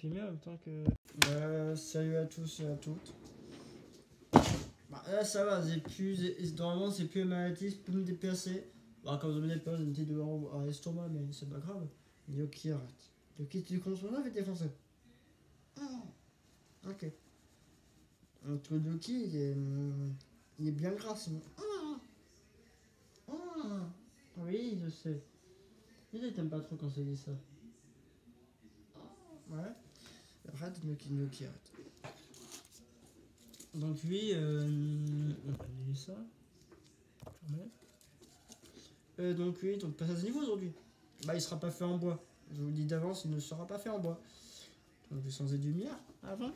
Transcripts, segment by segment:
filmer en même temps que... Salut à tous et à toutes. Bah, là ça va, normalement c'est plus ma maladie, c'est plus me déplacer. Bah, comme vous avez peur, j'ai une petite douleur à l'estomac, mais c'est pas grave. Yoki, arrête. Yoki, tu consommes avec tes français. Ok. Donc le Yoki, il est bien gras sinon. Oui, je sais. Il t'aime pas trop quand c'est dit ça. Ouais. Arrête, Yoki, arrête. Donc lui, on va annuler ça. Donc lui, donc passage de niveau aujourd'hui. Bah il sera pas fait en bois. Je vous le dis d'avance, il ne sera pas fait en bois. Donc je vais changer de lumière avant.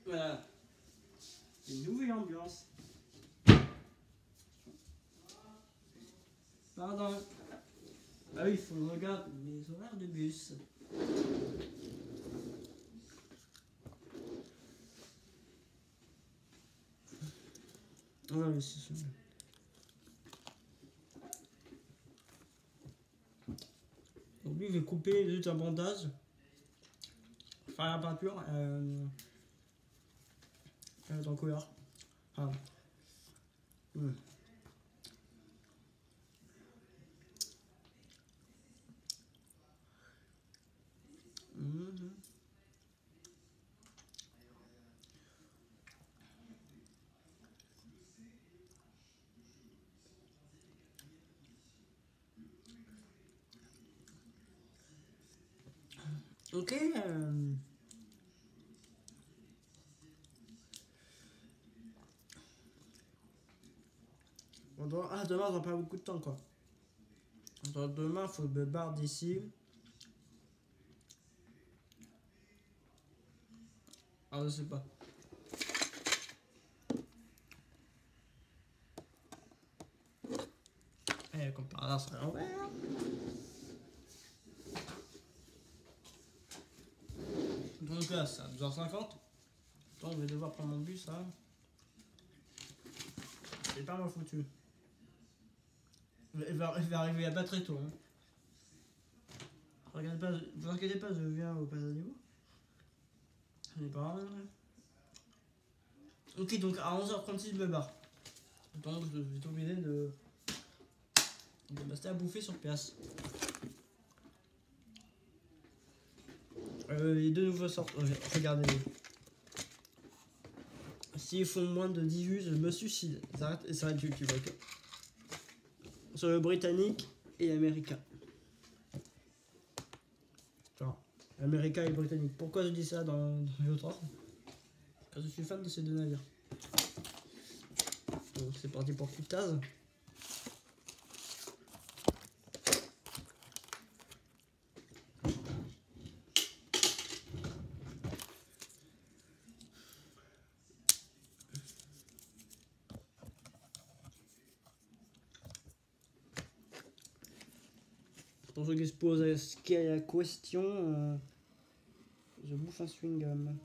Voilà. Une nouvelle ambiance. Pardon. Ah oui, il faut que je regarde mes horaires de bus. Ouais, mais c'est sûr. Donc lui, je vais couper juste un bandage. Faire la peinture dans le couleur. Ah. Ok. Demain, on n'a pas beaucoup de temps, quoi. Donc, demain, il faut que je me barre d'ici. Ah, je sais pas. Comme par hasard, c'est à l'envers. Donc là, c'est à 12h50. Attends, je vais devoir prendre mon bus, là. C'est pas mal foutu. Il va arriver à pas très tôt. Hein. Regardez pas, vous inquiétez pas, je viens au passage à niveau. Ce n'est pas grave. Ok, donc à 11h36, je me barre. Donc je vais être obligé de rester à bouffer sur place. Les deux nouveaux sortes. Regardez. S'ils font moins de 10 vues, je me suicide. Ça arrête YouTube, ok. Sur le britannique et américain. Genre, américain et britannique. Pourquoi je dis ça dans l'autre ordre? Parce que je suis fan de ces deux navires. Donc c'est parti pour Kutaz. Pour ceux qui se posent ce qu'est la question, je bouffe un chewing-gum.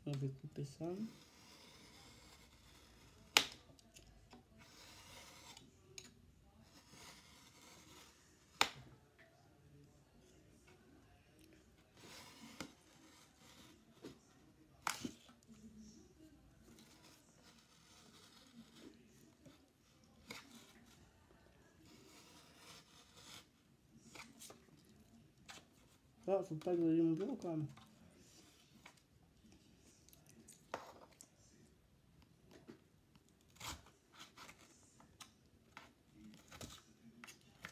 On va couper ça. Ah, faut pas griller mon bureau quand même.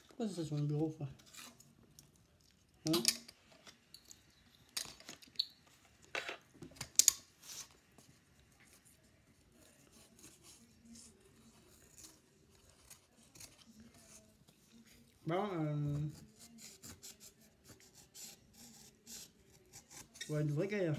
Pourquoi c'est ça sur mon bureau, frère? Hein? Bon, ouais, une vraie galère.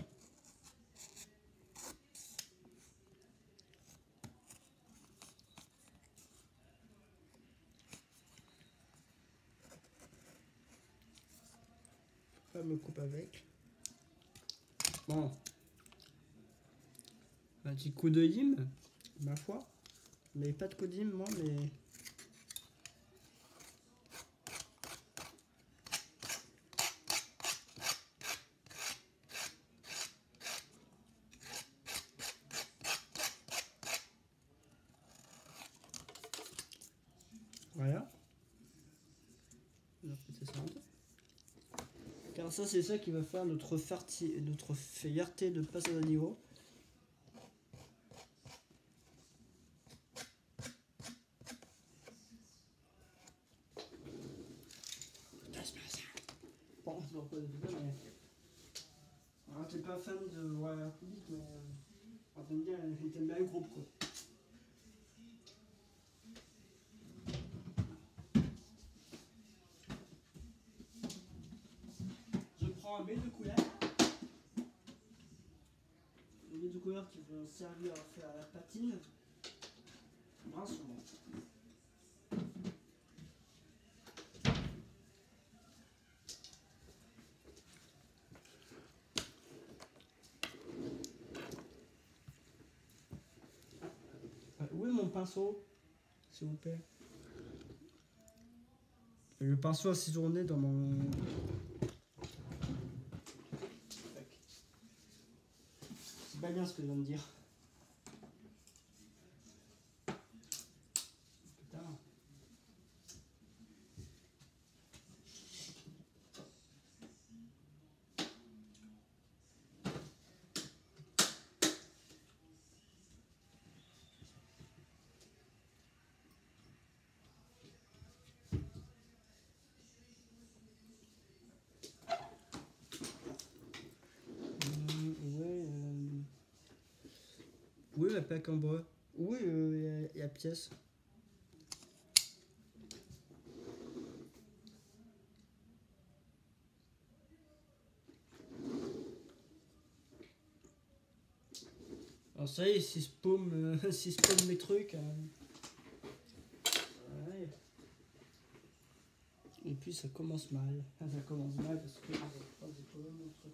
Faut pas me couper avec. Bon. Un petit coup de hymne, ma foi. Mais pas de coup d'hymne, moi, mais... Voilà. Car ça, c'est ça qui va faire notre fierté de passer d'un niveau. Bon, je vois pas de vidéo, mais... Alors, t'es pas fan de Warrior Public, mais... t'aimes bien le groupe, quoi. Je prends un baie de couleur. Un baie de couleur qui va servir à faire la patine. Bien souvent. Où est mon pinceau, s'il vous plaît? Le pinceau a séjourné dans mon... C'est pas bien ce que je viens de dire. Putain. Oui, la plaque en bois. Oui, il y a pièce. Alors ça y est, si spawn mes trucs. Ouais. Et puis ça commence mal. Ça commence mal parce que j'ai pas mon truc.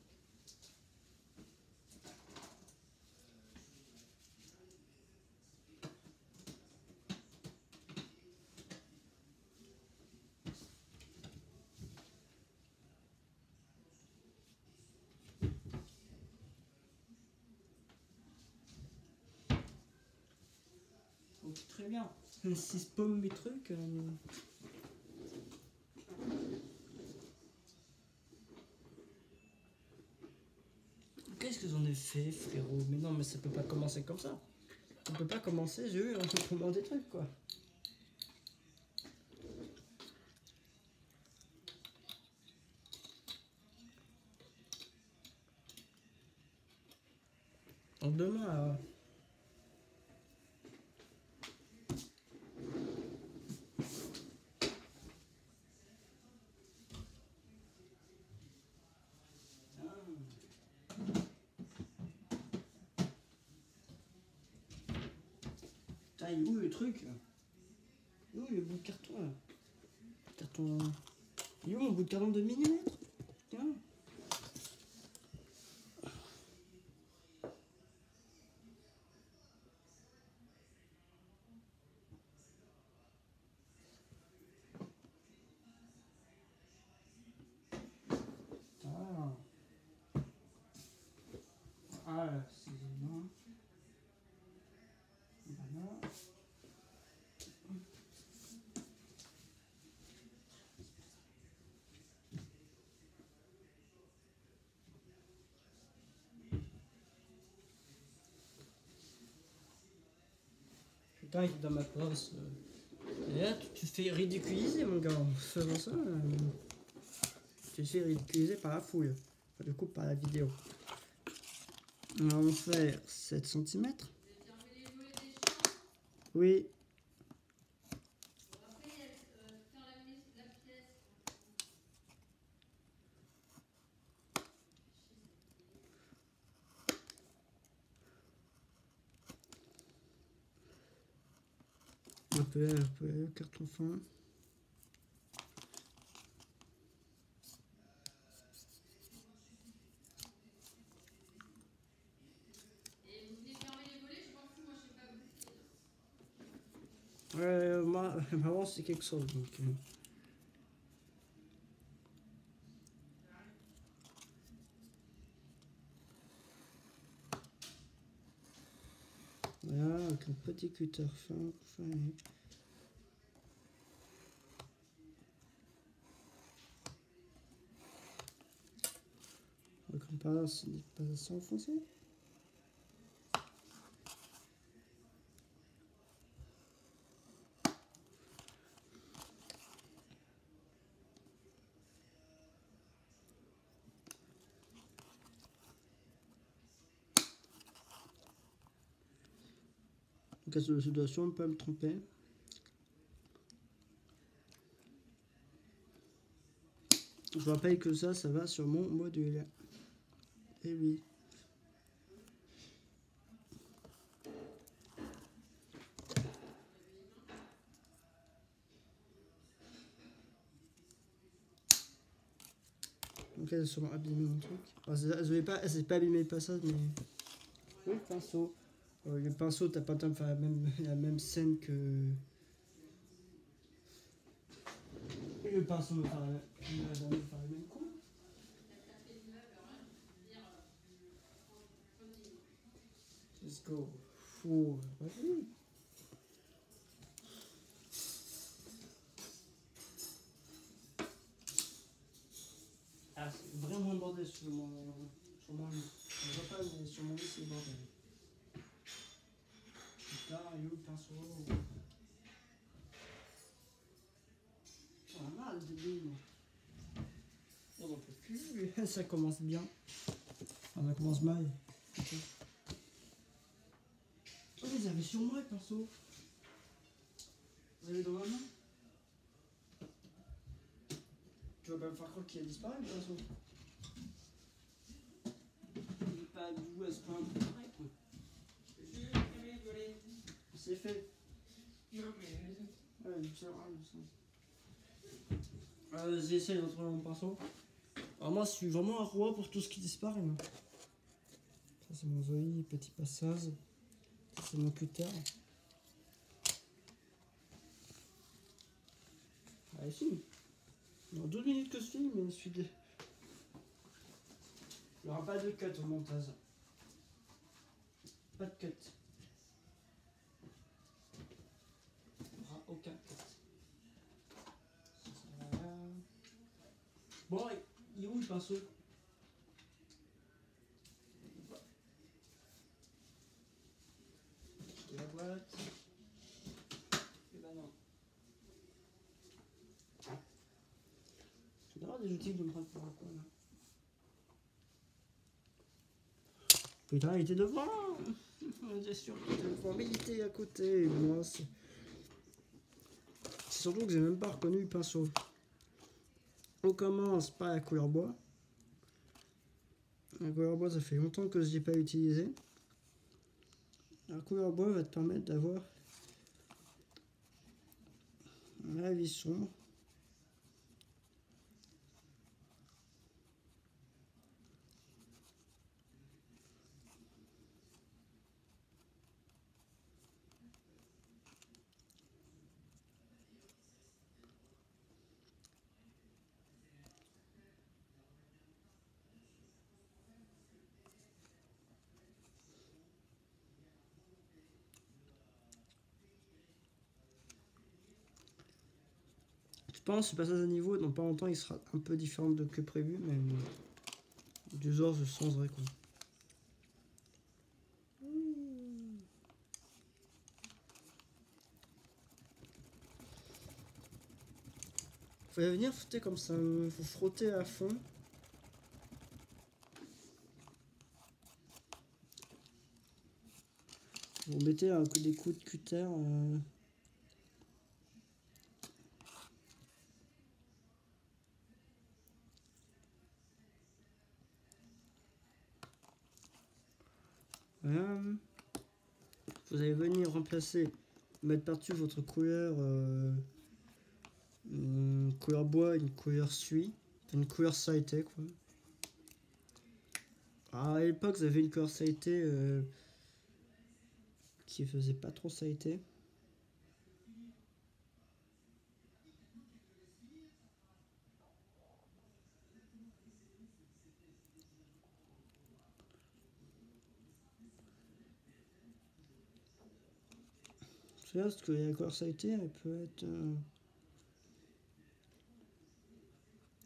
Donc, très bien. Si spawn mes trucs. Qu'est-ce que j'en ai fait, frérot? Mais non, mais ça peut pas commencer comme ça. On peut pas commencer, j'ai eu un peu des trucs, quoi. Donc demain, putain, il est où le truc là? Il est où le bout de carton là? Carton. Il est où mon bout de carton de millimètres? Tiens. Ah. Ah, c'est non. Voilà. Putain, il est dans ma place. Et là, tu te fais ridiculiser, mon gars. En faisant ça, tu te fais ridiculiser par la foule. Enfin, du coup, par la vidéo. On va en faire 7 cm. Oui. Un peu, carton fin. Moi, vraiment, c'est quelque chose. Donc, voilà, avec un petit cutter fin. Comme par là, ce n'est pas assez enfoncé. En cas de situation, on peut pas me tromper. Je rappelle que ça va sur mon module. Et oui. Donc elles sont abîmées mon truc. Enfin, elles n'ont pas abîmé le passage, mais. Oui, le pinceau. Le pinceau, t'as pas le temps de faire la même scène que. Le pinceau de faire le même coup. Let's go. Vas-y. Ah, c'est vraiment le bordel sur mon lit. Je vois pas, mais sur mon lit, c'est le bordel. Putain, il est où le pinceau? J'en ai marre de lui. On n'en peut plus. Ça commence bien. Enfin, ça commence mal. Okay. Oh, vous avez sur moi le pinceau. Vous avez dans ma main. Tu vas pas me faire croire qu'il a disparu le pinceau. Il est pas d'où à ce point. C'est fait. Ouais, vas-y, essaye de retrouver mon pinceau. Alors moi, je suis vraiment un roi pour tout ce qui disparaît. Moi. Ça, c'est mon Zoé, petit passage. Ça, c'est mon cutter. Allez, filme. Dans 12 minutes que je filme, mais je suis Il n'y aura pas de cut au montage. Pas de cut. Il n'y aura aucun cut. Bon, il est où le pinceau? La boîte. Et ben non. Je vais avoir des outils de me prendre pour un quoi là. Putain, il était devant. J'ai sûr qu'il était devant, mais il était à côté. Moi, c'est surtout que j'ai même pas reconnu le pinceau. On commence par la couleur bois. La couleur bois, ça fait longtemps que je n'ai pas utilisé. La couleur bois va te permettre d'avoir un vie sombre. Je pense que ce passage à niveau, dans pas longtemps, il sera un peu différent que prévu, mais du genre, je changerai quoi. Faut venir frotter comme ça, faut frotter à fond. Vous mettez des coups de cutter. Voilà. Vous allez venir remplacer, mettre par-dessus votre couleur, une couleur bois, une couleur suie, une couleur saïté quoi. Alors, à l'époque, vous avez une couleur saïté qui faisait pas trop saïté. C'est parce que la couleur sailletée, elle peut être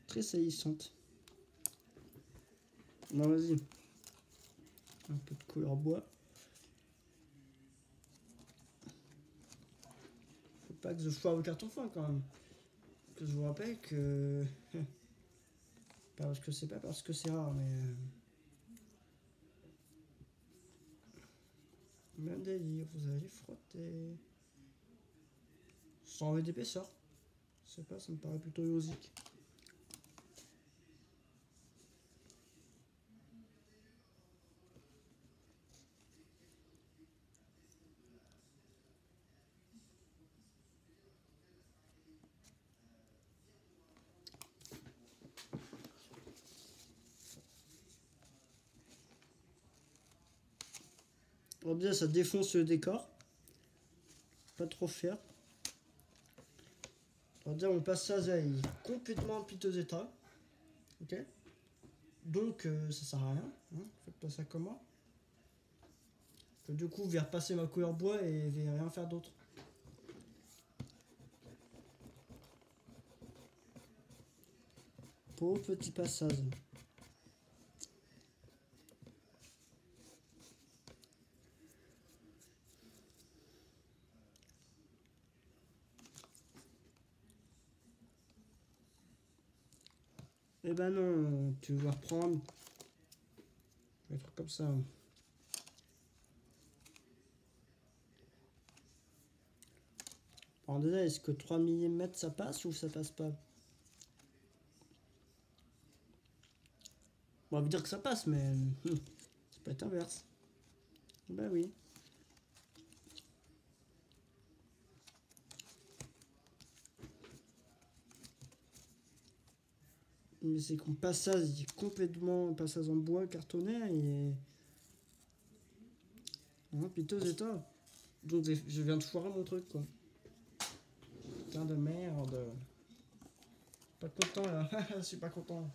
très saillissante. Bon, vas-y. Un peu de couleur bois. Faut pas que je sois au carton fin quand même. Que je vous rappelle que... parce que c'est pas parce que c'est rare, mais... Même délire, vous allez frotter. Sans enlever d'épaisseur. Je sais pas, ça me paraît plutôt logique. Alors déjà, ça défonce le décor. Pas trop faire. Alors déjà, mon passage là, il est complètement en piteux état. Ok. Donc, ça sert à rien. Hein. Faites pas ça comme moi. Du coup, je vais repasser ma couleur bois et je vais rien faire d'autre. Pour petit passage. Eh ben non, tu vas reprendre. Je vais faire comme ça. Alors déjà, est-ce que 3 mm ça passe ou ça passe pas? On va vous dire que ça passe, mais ça peut être inverse. Bah oui. Mais c'est qu'on passage, il est complètement un passage en bois cartonné et en piteux état. Donc je viens de foirer mon truc quoi. Putain de merde. Pas content là, je suis pas content.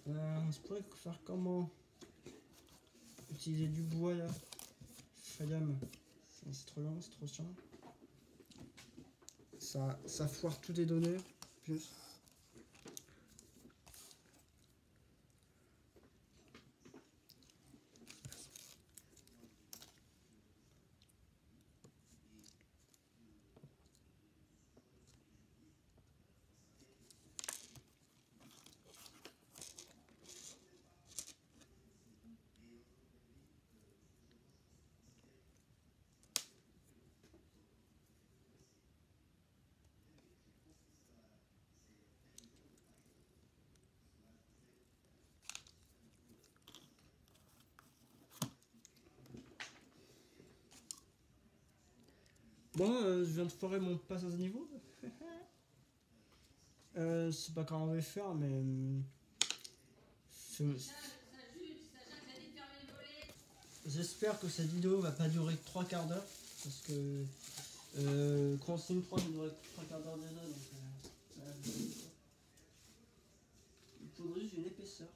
Je pourrais faire comment? Utiliser du bois là. Fayam. C'est trop long, c'est trop chiant. Ça foire toutes les données. Juste. Bon, je viens de foirer mon passage à niveau. Je sais pas comment on va faire, mais. J'espère que cette vidéo va pas durer 3 quarts d'heure. Parce que. Consigne 3, ça durait 3 quarts d'heure déjà. Donc, il faudrait juste une épaisseur.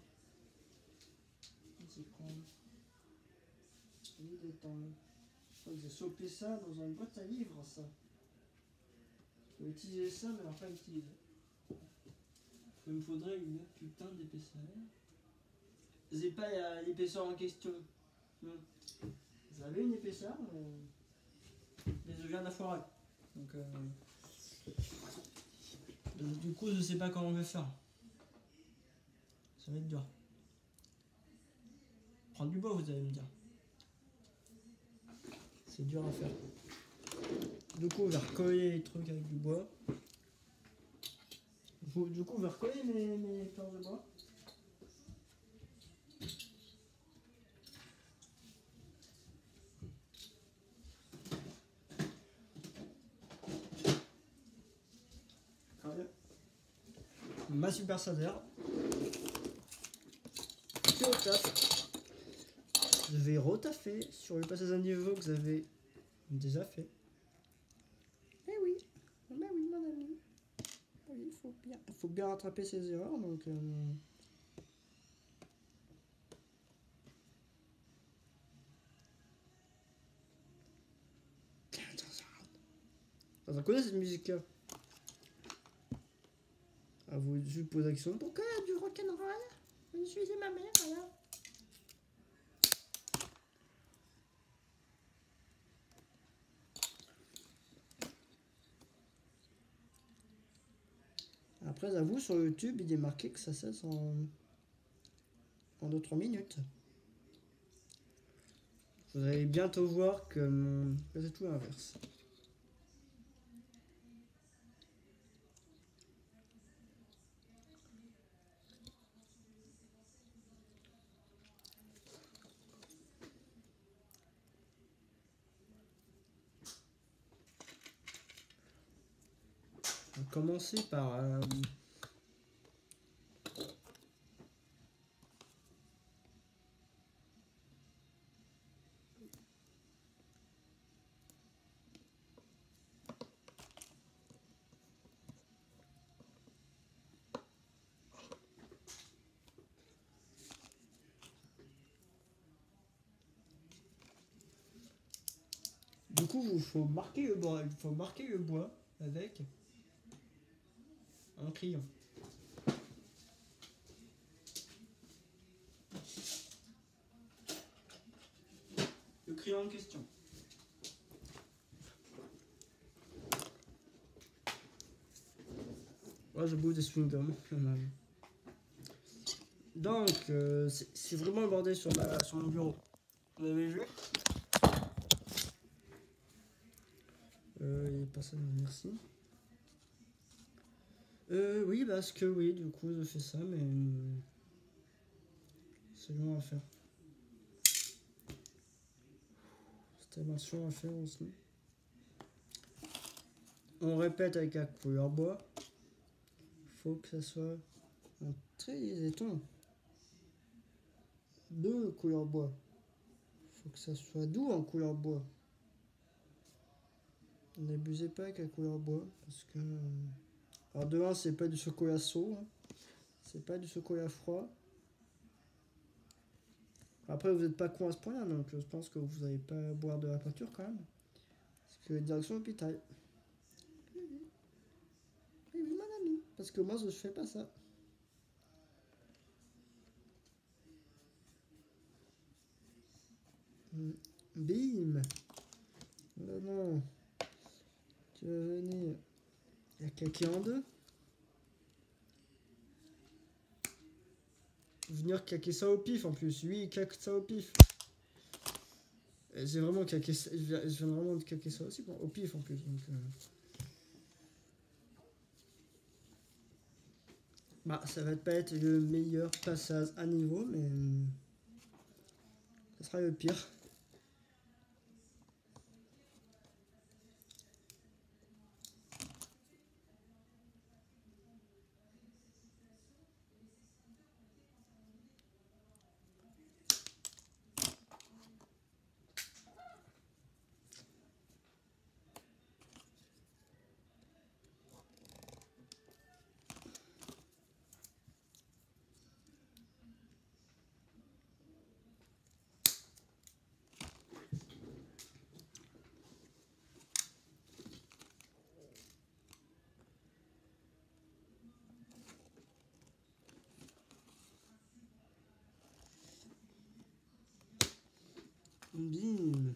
C'est con. Il est temps. Je crois que j'ai chopé ça dans une boîte à livres, ça. Je vais utiliser ça, mais alors pas utiliser. Il me faudrait une putain d'épaisseur. J'ai pas l'épaisseur en question. Vous avez une épaisseur, mais je viens de la foirer. Donc, du coup, je sais pas comment on va faire. Ça va être dur. Prendre du bois, vous allez me dire. C'est dur à faire. Du coup, on va recoller les trucs avec du bois. Du coup, on va recoller mes fleurs de bois. Ma super sadaire. Puis au taf. Je vais retaffer sur le passage à niveau que vous avez déjà fait. Eh oui, mon ami. Oui, il faut bien rattraper ses erreurs, donc... Ça connaît cette musique-là. À vous, je vous pose la question. Pourquoi du rock'n'roll? Je suis ma mère, voilà. Après, j'avoue, sur YouTube, il est marqué que ça cesse en 2-3 minutes. Vous allez bientôt voir que c'est tout l'inverse. On va commencer par... Du coup, il faut marquer le bois. Il faut marquer le bois avec un crayon. Le crayon en question. Moi, je bouffe des chewing-gums. Donc, c'est vraiment le bordel sur mon bureau. Vous avez vu? Il n'y a personne, merci. Oui, parce que oui, du coup, je fais ça, mais c'est long à faire. C'était mention à faire aussi. On répète avec la couleur bois. Faut que ça soit un très ton. De couleur bois. Faut que ça soit doux en couleur bois. N'abusez pas avec la couleur bois parce que. Alors de 1, c'est pas du chocolat chaud, hein. C'est pas du chocolat froid. Après, vous n'êtes pas con à ce point-là, donc je pense que vous n'allez pas boire de la peinture quand même. Parce que direction hôpital. Oui, mon ami. Parce que moi, je fais pas ça. Bim. Non, non. Tu vas venir. Il y a quelqu'un en deux. Venir claquer ça au pif en plus. Lui, il claque ça au pif. J'ai vraiment claqué ça. Je viens vraiment de claquer ça aussi, au pif en plus. Donc, bah, ça va pas être le meilleur passage à niveau, mais ça sera le pire. Bim.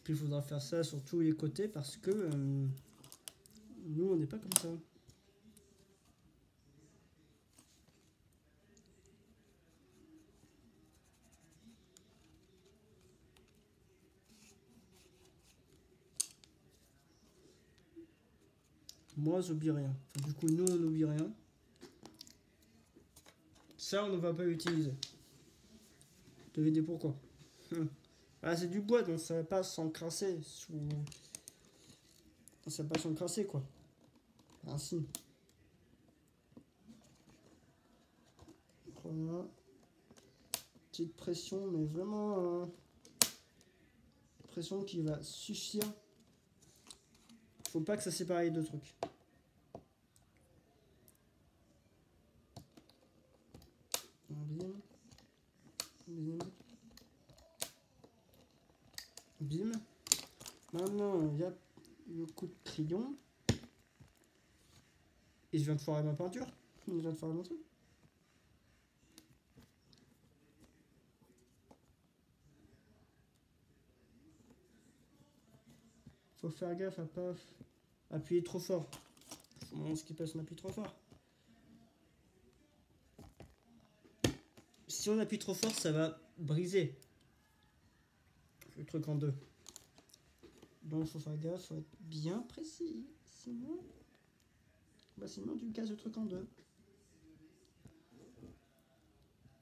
Puis il faudra faire ça sur tous les côtés parce que nous on n'est pas comme ça. Moi j'oublie rien. Enfin, du coup nous on n'oublie rien. Ça on ne va pas l'utiliser. Devinez pourquoi. Ah, c'est du bois donc ça va pas s'encrasser sous. Ça va pas s'encrasser quoi. Ainsi. Voilà. Petite pression, mais vraiment pression qui va suffire. Faut pas que ça sépare les deux trucs. Bim. Bim. Bim. Maintenant, il y a le coup de crayon. Et je viens de foirer ma peinture. Je viens de foirer mon truc. Faut faire gaffe à pas appuyer trop fort. Faut vraiment skipper si on appuie trop fort. Si on appuie trop fort, ça va briser le truc en deux. Donc faut faire gaffe, faut être bien précis. Sinon, sinon tu casses le truc en deux.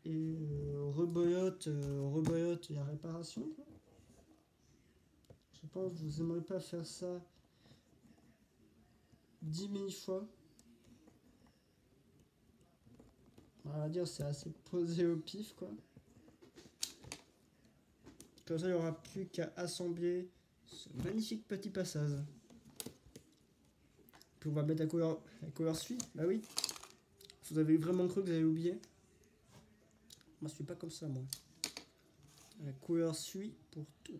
Et reboyote et la réparation. Quoi. Je pense que vous n'aimerez pas faire ça 10 000 fois. On va dire c'est assez posé au pif quoi. Comme ça il n'y aura plus qu'à assembler ce magnifique petit passage. Puis on va mettre la couleur suit. Bah oui. Vous avez vraiment cru que vous avez oublié. Moi je suis pas comme ça moi. La couleur suit pour tout.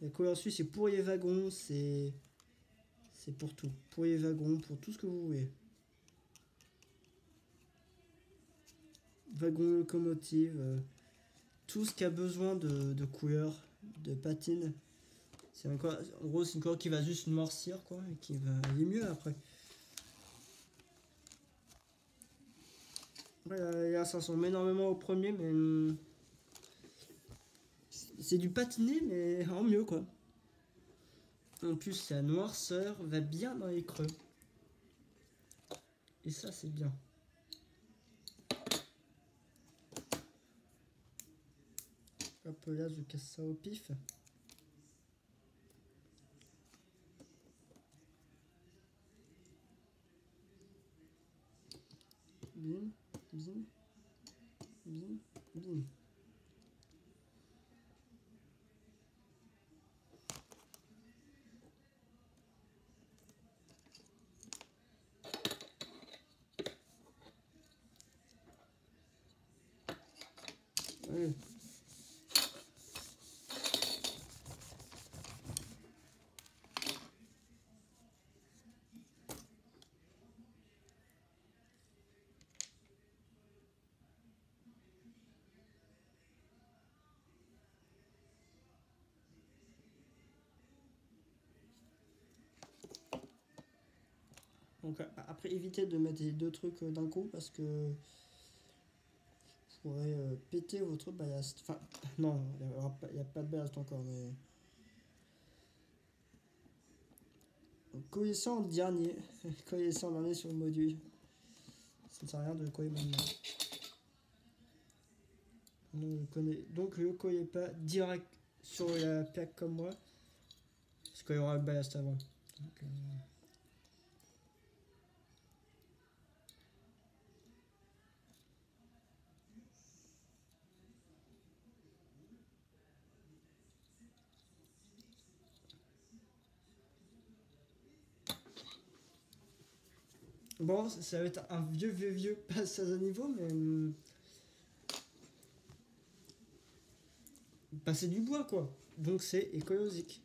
La couleur suit c'est pour les wagons, c'est pour tout. Pour les wagons, pour tout ce que vous voulez. Wagon locomotive, tout ce qui a besoin de couleur, de patine. C'est en gros c'est une couleur qui va juste noircir quoi et qui va aller mieux après. Là, ça ressemble énormément au premier mais c'est du patiné mais en mieux quoi. En plus la noirceur va bien dans les creux. Et ça c'est bien. Hop là je casse ça au pif. Bim, bim, bim, bim. Ouais. Donc après évitez de mettre les deux trucs d'un coup parce que vous pourrez péter votre ballast. Enfin non, il n'y a pas de ballast encore mais. Donc, coller ça en dernier. Coller ça en dernier sur le module. Ça ne sert à rien de le coller maintenant. Donc ne le collez pas direct sur la plaque comme moi. Parce qu'il y aura le ballast avant. Donc, Bon, ça va être un vieux passage à niveau, mais c'est du bois quoi. Donc c'est écologique.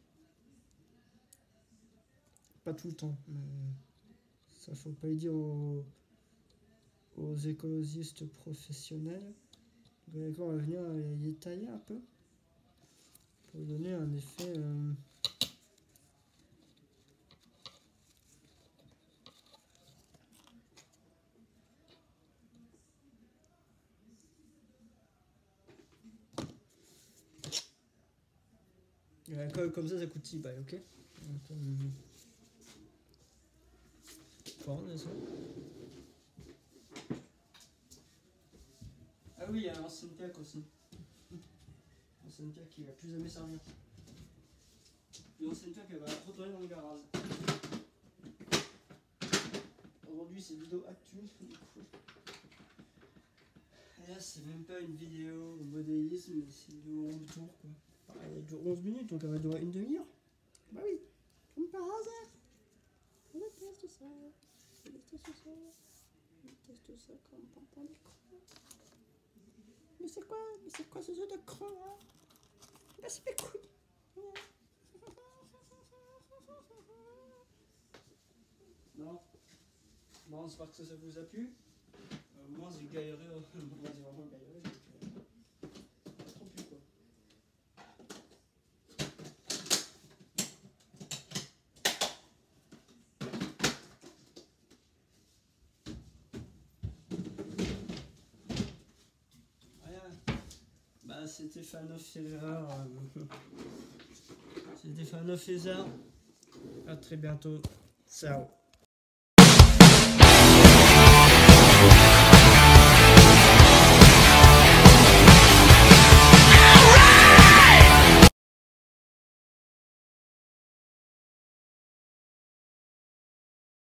Pas tout le temps. Mais ça faut pas le dire aux écologistes professionnels. Donc on va venir les tailler un peu pour donner un effet. Comme ça coûte 6 balles, ok. Donc, prendre ça. Ah oui, il y a l'ancienne plaque aussi. L'ancienne plaque qui va plus jamais servir. L'ancienne plaque elle va retourner dans le garage. Aujourd'hui c'est vidéo actu du coup. Et là c'est même pas une vidéo modélisme, mais c'est une vidéo room tour quoi. Elle dure 11 minutes donc elle va durer une demi-heure. Bah oui, comme par hasard. Je déteste ça. Je déteste ça. Je déteste ça comme papa d'écran. Mais c'est quoi ce jeu de con là? Baisse mes couilles. Non. Bon, j'espère que ça vous a plu. Moi j'ai galéré, moi j'ai vraiment galéré. Pas trop plu quoi. Bah, c'était Fan Feather. C'était Fan Feather. À très bientôt. Ciao.